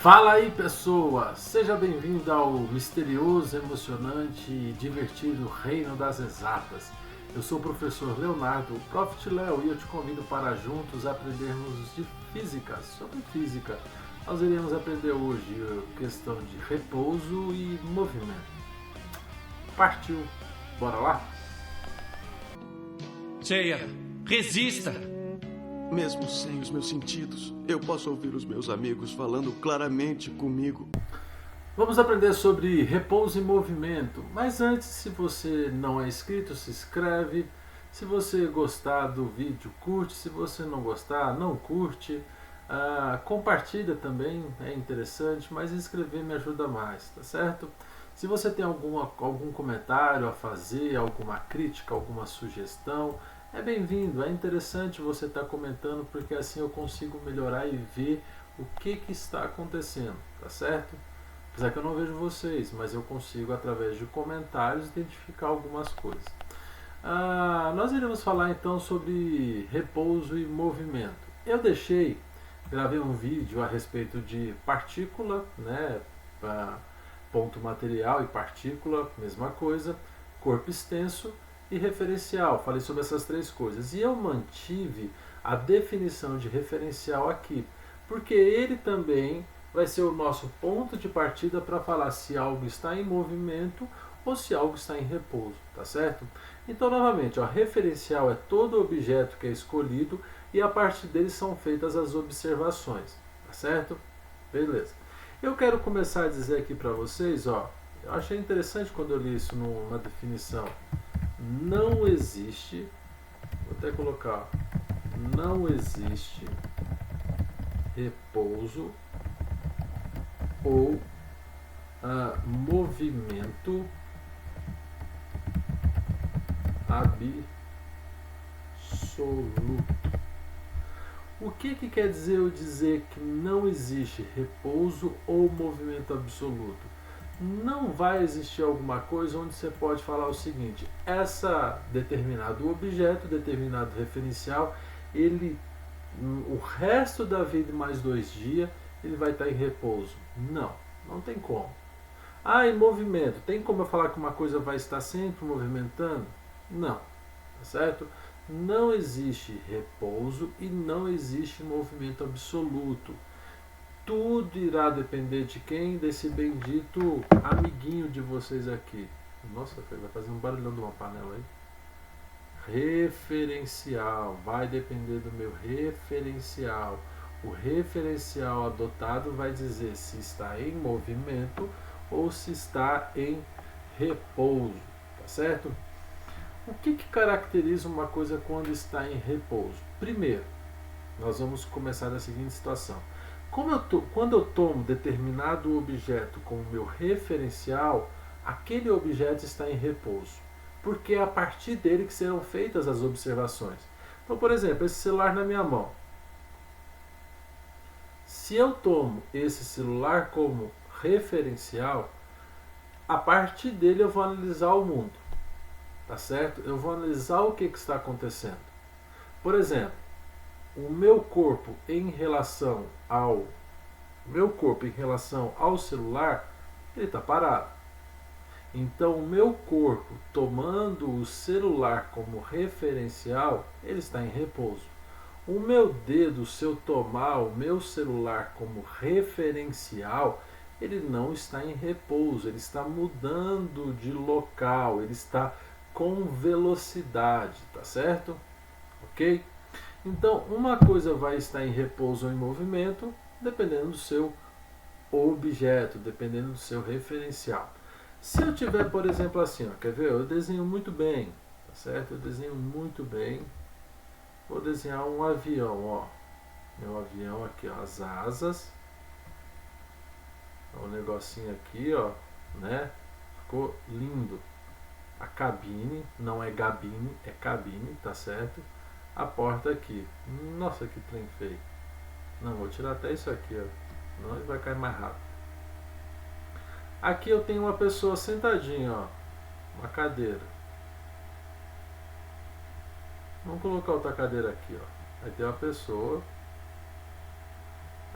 Fala aí, pessoa! Seja bem-vindo ao misterioso, emocionante e divertido Reino das Exatas. Eu sou o professor Leonardo, o Prof. Léo, e eu te convido para juntos aprendermos de física, sobre física. Nós iremos aprender hoje a questão de repouso e movimento. Partiu! Bora lá? Seiya, resista! Mesmo sem os meus sentidos, eu posso ouvir os meus amigos falando claramente comigo. Vamos aprender sobre repouso e movimento, mas antes, se você não é inscrito, se inscreve. Se você gostar do vídeo, curte. Se você não gostar, não curte. Compartilha também, é interessante, mas inscrever me ajuda mais, tá certo? Se você tem algum comentário a fazer, alguma crítica, alguma sugestão, é bem-vindo, é interessante você estar comentando, porque assim eu consigo melhorar e ver o que está acontecendo, tá certo? Apesar que eu não vejo vocês, mas eu consigo, através de comentários, identificar algumas coisas. Nós iremos falar então sobre repouso e movimento. Eu gravei um vídeo a respeito de partícula, né? Ponto material e partícula, mesma coisa, corpo extenso e referencial. Falei sobre essas três coisas. E eu mantive a definição de referencial aqui, porque ele também vai ser o nosso ponto de partida para falar se algo está em movimento ou se algo está em repouso, tá certo? Então, novamente, referencial é todo objeto que é escolhido e a partir dele são feitas as observações, tá certo? Beleza. Eu quero começar a dizer aqui para vocês, eu achei interessante quando eu li isso numa definição. Não existe, vou até colocar, não existe repouso ou movimento absoluto. O que quer dizer eu dizer que não existe repouso ou movimento absoluto? Não vai existir alguma coisa onde você pode falar o seguinte: essa determinado objeto, determinado referencial, o resto da vida mais 2 dias, ele vai estar em repouso. Não tem como. Em movimento, tem como eu falar que uma coisa vai estar sempre movimentando? Não, tá certo? Não existe repouso e não existe movimento absoluto. Tudo irá depender de quem? Desse bendito amiguinho de vocês aqui. Nossa, vai fazer um barulhão de uma panela aí. Referencial. Vai depender do meu referencial. O referencial adotado vai dizer se está em movimento ou se está em repouso. Tá certo? O que caracteriza uma coisa quando está em repouso? Primeiro, nós vamos começar da seguinte situação. Quando eu tomo determinado objeto como meu referencial, aquele objeto está em repouso, porque é a partir dele que serão feitas as observações. Então, por exemplo, esse celular na minha mão. Se eu tomo esse celular como referencial, a partir dele eu vou analisar o mundo, tá certo? Eu vou analisar o que está acontecendo. Por exemplo, o meu corpo em relação ao celular, ele está parado. Então, o meu corpo, tomando o celular como referencial, ele está em repouso. O meu dedo, se eu tomar o meu celular como referencial, ele não está em repouso, ele está mudando de local, ele está com velocidade, tá certo? Ok? Então, uma coisa vai estar em repouso ou em movimento, dependendo do seu objeto, dependendo do seu referencial. Se eu tiver, por exemplo, assim, quer ver? Eu desenho muito bem, tá certo? Eu desenho muito bem. Vou desenhar um avião, Meu avião aqui, as asas. Um negocinho aqui, né? Ficou lindo. A cabine, não é gabine, é cabine, tá certo? A porta aqui. Nossa, que trem feio. Não, vou tirar até isso aqui, Não, ele vai cair mais rápido. Aqui eu tenho uma pessoa sentadinha, uma cadeira. Vamos colocar outra cadeira aqui, Aí tem uma pessoa.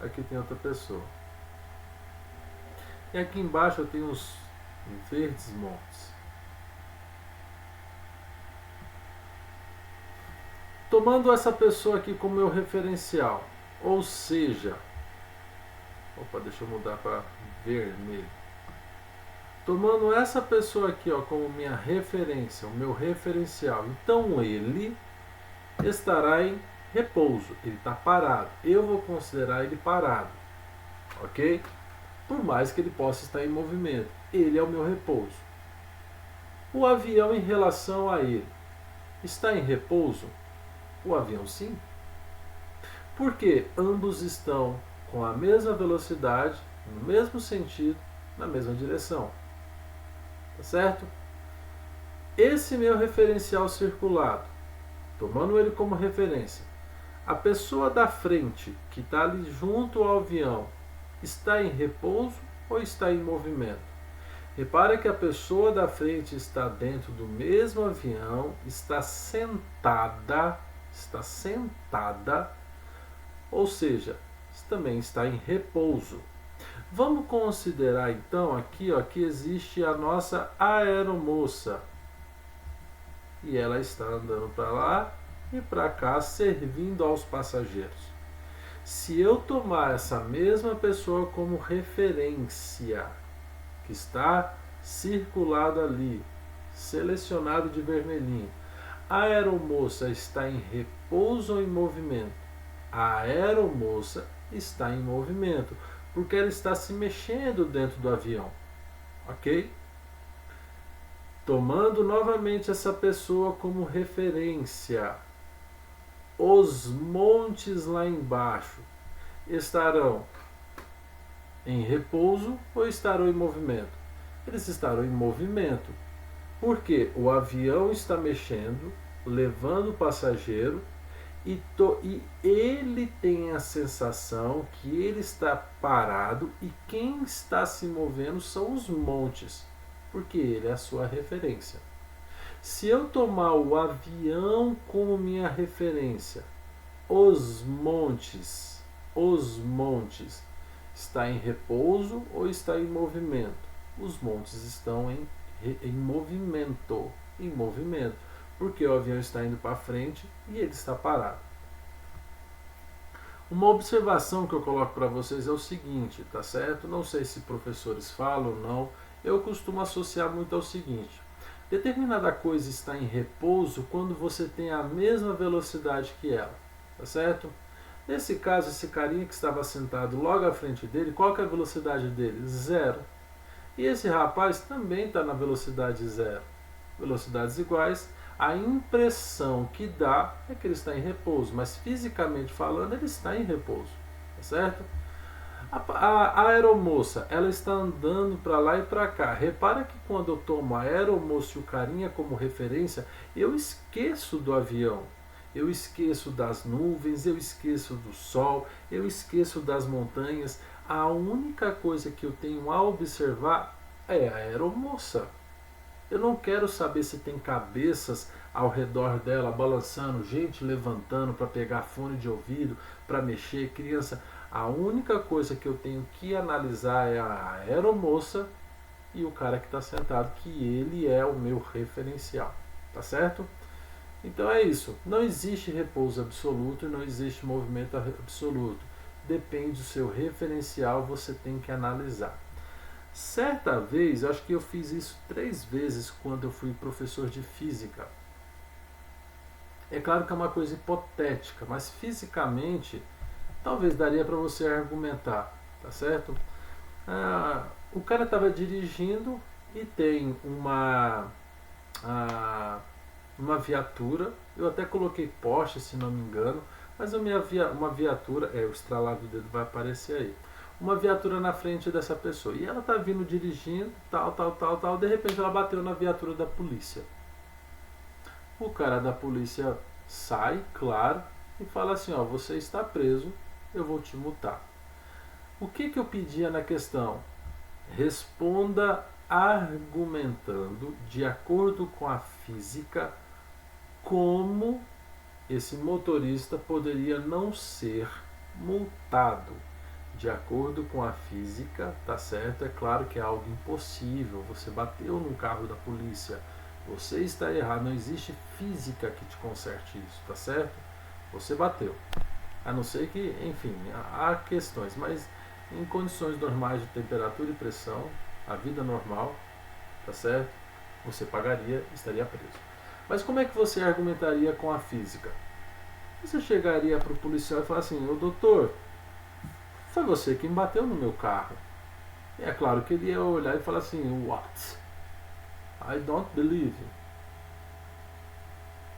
Aqui tem outra pessoa. E aqui embaixo eu tenho os verdes montes. Tomando essa pessoa aqui como meu referencial, ou seja, deixa eu mudar para vermelho. Tomando essa pessoa aqui como minha referência, o meu referencial, então ele estará em repouso, ele está parado. Eu vou considerar ele parado, ok? Por mais que ele possa estar em movimento, ele é o meu repouso. O avião em relação a ele está em repouso? O avião sim. Porque ambos estão com a mesma velocidade, no mesmo sentido, na mesma direção. Tá certo? Esse meu referencial circulado, tomando ele como referência, a pessoa da frente, que está ali junto ao avião, está em repouso ou está em movimento? Repara que a pessoa da frente está dentro do mesmo avião, está sentada, ou seja, também está em repouso. Vamos considerar então aqui que existe a nossa aeromoça. E ela está andando para lá e para cá, servindo aos passageiros. Se eu tomar essa mesma pessoa como referência, que está circulado ali, selecionado de vermelhinho, a aeromoça está em repouso ou em movimento? A aeromoça está em movimento, porque ela está se mexendo dentro do avião, ok? Tomando novamente essa pessoa como referência, os montes lá embaixo estarão em repouso ou estarão em movimento? Eles estarão em movimento, porque o avião está mexendo, levando o passageiro, e ele tem a sensação que ele está parado e quem está se movendo são os montes, porque ele é a sua referência. Se eu tomar o avião como minha referência, os montes está em repouso ou está em movimento? Os montes estão em movimento, porque o avião está indo para frente e ele está parado. Uma observação que eu coloco para vocês é o seguinte, tá certo? Não sei se professores falam ou não, eu costumo associar muito ao seguinte: determinada coisa está em repouso quando você tem a mesma velocidade que ela, tá certo? Nesse caso, esse carinha que estava sentado logo à frente dele, qual que é a velocidade dele? 0. E esse rapaz também está na velocidade 0. Velocidades iguais, a impressão que dá é que ele está em repouso, mas fisicamente falando ele está em repouso, tá certo? A aeromoça, ela está andando para lá e para cá. Repara que quando eu tomo a aeromoça e o carinha como referência, eu esqueço do avião, eu esqueço das nuvens, eu esqueço do sol, eu esqueço das montanhas. A única coisa que eu tenho a observar é a aeromoça. Eu não quero saber se tem cabeças ao redor dela balançando, gente levantando para pegar fone de ouvido, para mexer, criança. A única coisa que eu tenho que analisar é a aeromoça e o cara que está sentado, que ele é o meu referencial, tá certo? Então é isso, não existe repouso absoluto e não existe movimento absoluto. Depende do seu referencial, você tem que analisar. Certa vez, acho que eu fiz isso 3 vezes quando eu fui professor de física. É claro que é uma coisa hipotética, mas fisicamente talvez daria para você argumentar, tá certo? O cara estava dirigindo e tem uma viatura, eu até coloquei Porsche se não me engano, mas uma viatura, o estralar do dedo vai aparecer aí. Uma viatura na frente dessa pessoa. E ela está vindo dirigindo, tal. De repente ela bateu na viatura da polícia. O cara da polícia sai, claro, e fala assim: ó, você está preso, eu vou te multar. O que eu pedia na questão? Responda argumentando, de acordo com a física, como esse motorista poderia não ser multado. de acordo com a física, tá certo? É claro que é algo impossível. Você bateu num carro da polícia, você está errado. Não existe física que te conserte isso, tá certo? Você bateu. A não ser que, enfim, há questões, mas em condições normais de temperatura e pressão, a vida normal, tá certo? Você pagaria, estaria preso. Mas como é que você argumentaria com a física? Você chegaria para o policial e falar assim: ô doutor, foi você quem bateu no meu carro. E é claro que ele ia olhar e falar assim: what? I don't believe you.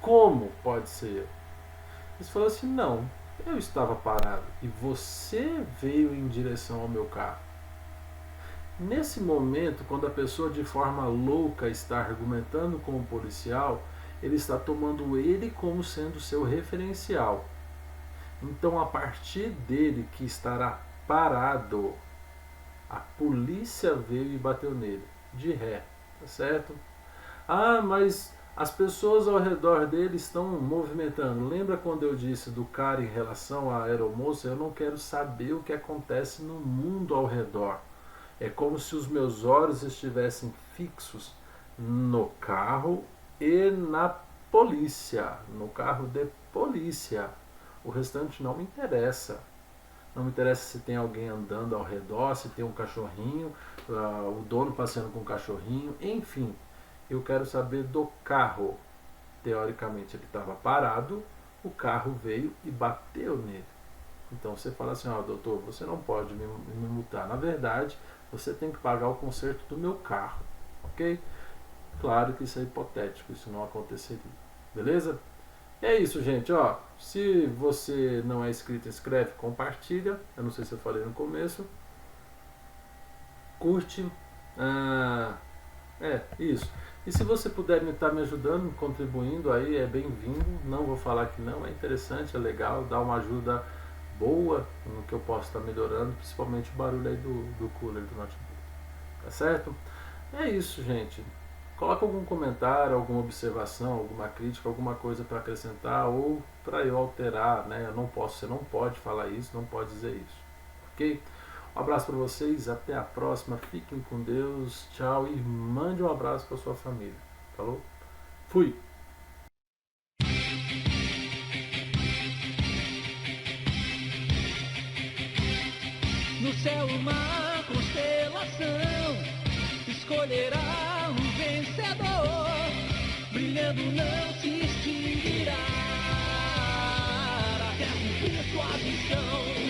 Como pode ser eu? Ele falou assim: não, eu estava parado e você veio em direção ao meu carro. Nesse momento, quando a pessoa de forma louca está argumentando com o policial, ele está tomando ele como sendo seu referencial. Então, a partir dele que estará parado, a polícia veio e bateu nele, de ré, tá certo? Ah, mas as pessoas ao redor dele estão movimentando. Lembra quando eu disse do cara em relação à aeromoça? Eu não quero saber o que acontece no mundo ao redor. É como se os meus olhos estivessem fixos no carro e na polícia, no carro de polícia. O restante não me interessa. Não me interessa se tem alguém andando ao redor, se tem um cachorrinho, o dono passeando com um cachorrinho, enfim. Eu quero saber do carro. Teoricamente ele estava parado, o carro veio e bateu nele. Então você fala assim: ó, doutor, você não pode me multar. Na verdade, você tem que pagar o conserto do meu carro, ok? Claro que isso é hipotético, isso não aconteceria. Beleza? É isso, gente, ó. Se você não é inscrito, inscreve, compartilha. Eu não sei se eu falei no começo. Curte. Isso. E se você puder estar me ajudando, contribuindo, aí é bem-vindo. Não vou falar que não, é interessante, é legal, dá uma ajuda boa no que eu posso estar melhorando, principalmente o barulho aí do cooler do notebook. Tá certo? É isso, gente. Coloca algum comentário, alguma observação, alguma crítica, alguma coisa para acrescentar ou para eu alterar, né? Eu não posso, você não pode falar isso, não pode dizer isso. Ok? Um abraço para vocês, até a próxima, fiquem com Deus, tchau e mande um abraço para sua família. Falou? Fui! No céu uma constelação escolherá um vencedor, brilhando não se extinguirá até cumprir sua missão.